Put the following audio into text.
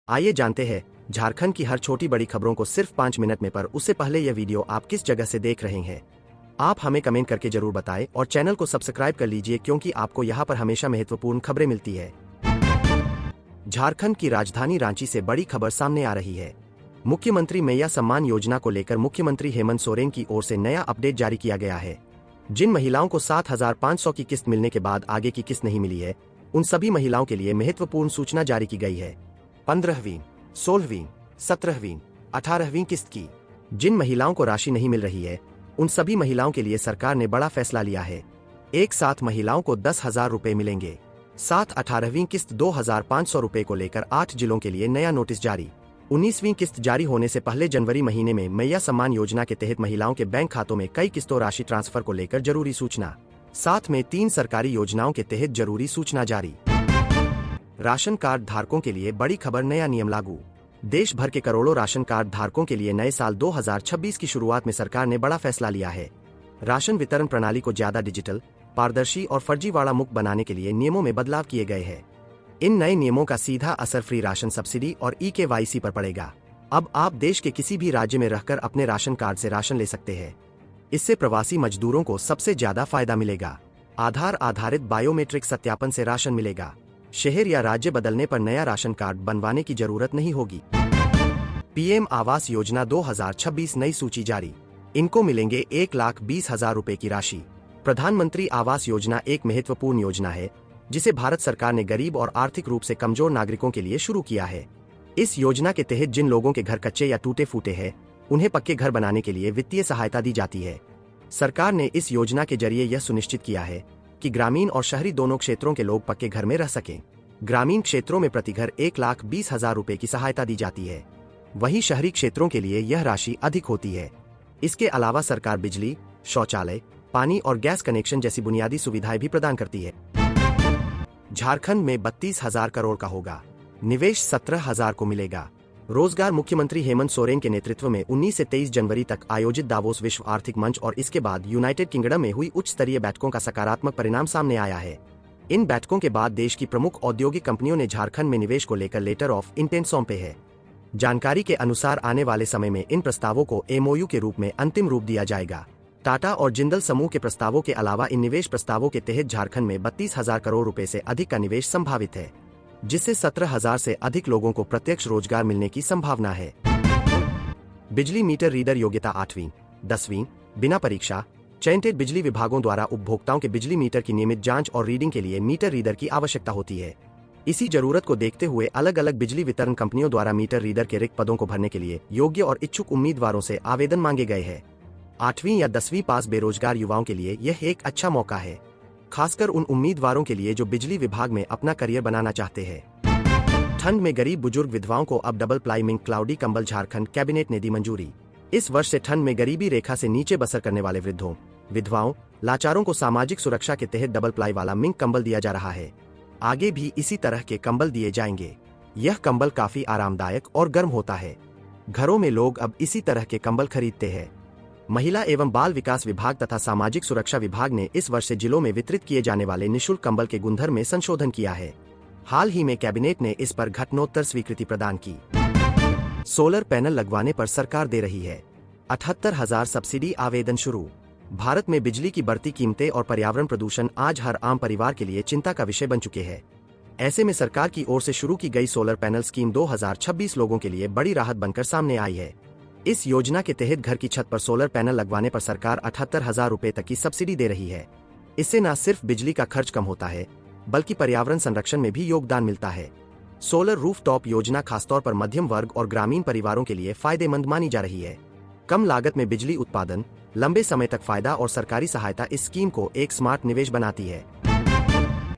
आइए जानते हैं झारखंड की हर छोटी बड़ी खबरों को सिर्फ 5 मिनट में। पर उससे पहले यह वीडियो आप किस जगह से देख रहे हैं आप हमें कमेंट करके जरूर बताएं और चैनल को सब्सक्राइब कर लीजिए क्योंकि आपको यहाँ पर हमेशा महत्वपूर्ण खबरें मिलती है। झारखंड की राजधानी रांची से बड़ी खबर सामने आ रही है। मुख्यमंत्री मैया सम्मान योजना को लेकर मुख्यमंत्री हेमंत सोरेन की ओर से नया अपडेट जारी किया गया है। जिन महिलाओं को 7,500 की किस्त मिलने के बाद आगे की किस्त नहीं मिली है, उन सभी महिलाओं के लिए महत्वपूर्ण सूचना जारी की गई है। 15वीं, 16वीं, 17वीं, 18वीं किस्त की जिन महिलाओं को राशि नहीं मिल रही है, उन सभी महिलाओं के लिए सरकार ने बड़ा फैसला लिया है। एक साथ महिलाओं को 10,000 रुपए मिलेंगे। साथ 18वीं किस्त 2,500 रुपए को लेकर 8 जिलों के लिए नया नोटिस जारी। 19वीं किस्त जारी होने से पहले जनवरी महीने में मैया सम्मान योजना के तहत महिलाओं के बैंक खातों में कई किस्तों राशि ट्रांसफर को लेकर जरूरी सूचना। साथ में 3 सरकारी योजनाओं के तहत जरूरी सूचना जारी। राशन कार्ड धारकों के लिए बड़ी खबर, नया नियम लागू। देश भर के करोड़ों राशन कार्ड धारकों के लिए नए साल 2026 की शुरुआत में सरकार ने बड़ा फैसला लिया है। राशन वितरण प्रणाली को ज्यादा डिजिटल, पारदर्शी और फर्जीवाड़ा मुक्त बनाने के लिए नियमों में बदलाव किए गए हैं। इन नए नियमों का सीधा असर फ्री राशन सब्सिडी और eKYC पर पड़ेगा। अब आप देश के किसी भी राज्य में रहकर अपने राशन कार्ड से राशन ले सकते हैं। इससे प्रवासी मजदूरों को सबसे ज्यादा फायदा मिलेगा। आधार आधारित बायोमेट्रिक सत्यापन से राशन मिलेगा। शहर या राज्य बदलने पर नया राशन कार्ड बनवाने की जरूरत नहीं होगी। पीएम आवास योजना 2026 नई सूची जारी। इनको मिलेंगे 1,20,000 रुपए की राशि। प्रधानमंत्री आवास योजना एक महत्वपूर्ण योजना है जिसे भारत सरकार ने गरीब और आर्थिक रूप से कमजोर नागरिकों के लिए शुरू किया है। इस योजना के तहत जिन लोगों के घर कच्चे या टूटे फूटे हैं, उन्हें पक्के घर बनाने के लिए वित्तीय सहायता दी जाती है। सरकार ने इस योजना के जरिए यह सुनिश्चित किया है कि ग्रामीण और शहरी दोनों क्षेत्रों के लोग पक्के घर में रह सकें। ग्रामीण क्षेत्रों में प्रति घर 1,20,000 रुपए की सहायता दी जाती है, वहीं शहरी क्षेत्रों के लिए यह राशि अधिक होती है। इसके अलावा सरकार बिजली, शौचालय, पानी और गैस कनेक्शन जैसी बुनियादी सुविधाएं भी प्रदान करती है। झारखंड में 32,000 करोड़ का होगा निवेश, 17,000 को मिलेगा रोजगार। मुख्यमंत्री हेमंत सोरेन के नेतृत्व में 19 से 23 जनवरी तक आयोजित दावोस विश्व आर्थिक मंच और इसके बाद यूनाइटेड किंगडम में हुई उच्च स्तरीय बैठकों का सकारात्मक परिणाम सामने आया है। इन बैठकों के बाद देश की प्रमुख औद्योगिक कंपनियों ने झारखंड में निवेश को लेकर लेटर ऑफ इंटेंट सौंपे हैं। जानकारी के अनुसार आने वाले समय में इन प्रस्तावों को MOU के रूप में अंतिम रूप दिया जाएगा। टाटा और जिंदल समूह के प्रस्तावों के अलावा इन निवेश प्रस्तावों के तहत झारखंड में 32,000 करोड़ रुपए से अधिक का निवेश संभावित है, जिससे 17,000 से अधिक लोगों को प्रत्यक्ष रोजगार मिलने की संभावना है। बिजली मीटर रीडर योग्यता 8वीं, 10वीं, बिना परीक्षा। चयनित बिजली विभागों द्वारा उपभोक्ताओं के बिजली मीटर की नियमित जांच और रीडिंग के लिए मीटर रीडर की आवश्यकता होती है। इसी जरूरत को देखते हुए अलग अलग बिजली वितरण कंपनियों द्वारा मीटर रीडर के रिक्त पदों को भरने के लिए योग्य और इच्छुक उम्मीदवारों से आवेदन मांगे गए हैं। 8वीं या 10वीं पास बेरोजगार युवाओं के लिए यह एक अच्छा मौका है, खासकर उन उम्मीदवारों के लिए जो बिजली विभाग में अपना करियर बनाना चाहते हैं। ठंड में गरीब बुजुर्ग विधवाओं को अब डबल प्लाई मिंग क्लाउडी कंबल, झारखंड कैबिनेट ने दी मंजूरी। इस वर्ष से ठंड में गरीबी रेखा से नीचे बसर करने वाले वृद्धों, विधवाओं, लाचारों को सामाजिक सुरक्षा के तहत डबल प्लाई वाला मिंग कंबल दिया जा रहा है। आगे भी इसी तरह के कंबल दिए जाएंगे। यह कंबल काफी आरामदायक और गर्म होता है। घरों में लोग अब इसी तरह के कंबल खरीदते हैं। महिला एवं बाल विकास विभाग तथा सामाजिक सुरक्षा विभाग ने इस वर्ष से जिलों में वितरित किए जाने वाले निःशुल्क कंबल के गुणधर्म में संशोधन किया है। हाल ही में कैबिनेट ने इस पर घटनोत्तर स्वीकृति प्रदान की। सोलर पैनल लगवाने पर सरकार दे रही है 78,000 सब्सिडी, आवेदन शुरू। भारत में बिजली की बढ़ती कीमतें और पर्यावरण प्रदूषण आज हर आम परिवार के लिए चिंता का विषय बन चुके हैं। ऐसे में सरकार की ओर से शुरू की गई सोलर पैनल स्कीम 2026 लोगों के लिए बड़ी राहत बनकर सामने आई है। इस योजना के तहत घर की छत पर सोलर पैनल लगवाने पर सरकार 78,000 रुपए तक की सब्सिडी दे रही है। इससे न सिर्फ बिजली का खर्च कम होता है, बल्कि पर्यावरण संरक्षण में भी योगदान मिलता है। सोलर रूफटॉप योजना खासतौर पर मध्यम वर्ग और ग्रामीण परिवारों के लिए फायदेमंद मानी जा रही है। कम लागत में बिजली उत्पादन, लंबे समय तक फायदा और सरकारी सहायता इस स्कीम को एक स्मार्ट निवेश बनाती है।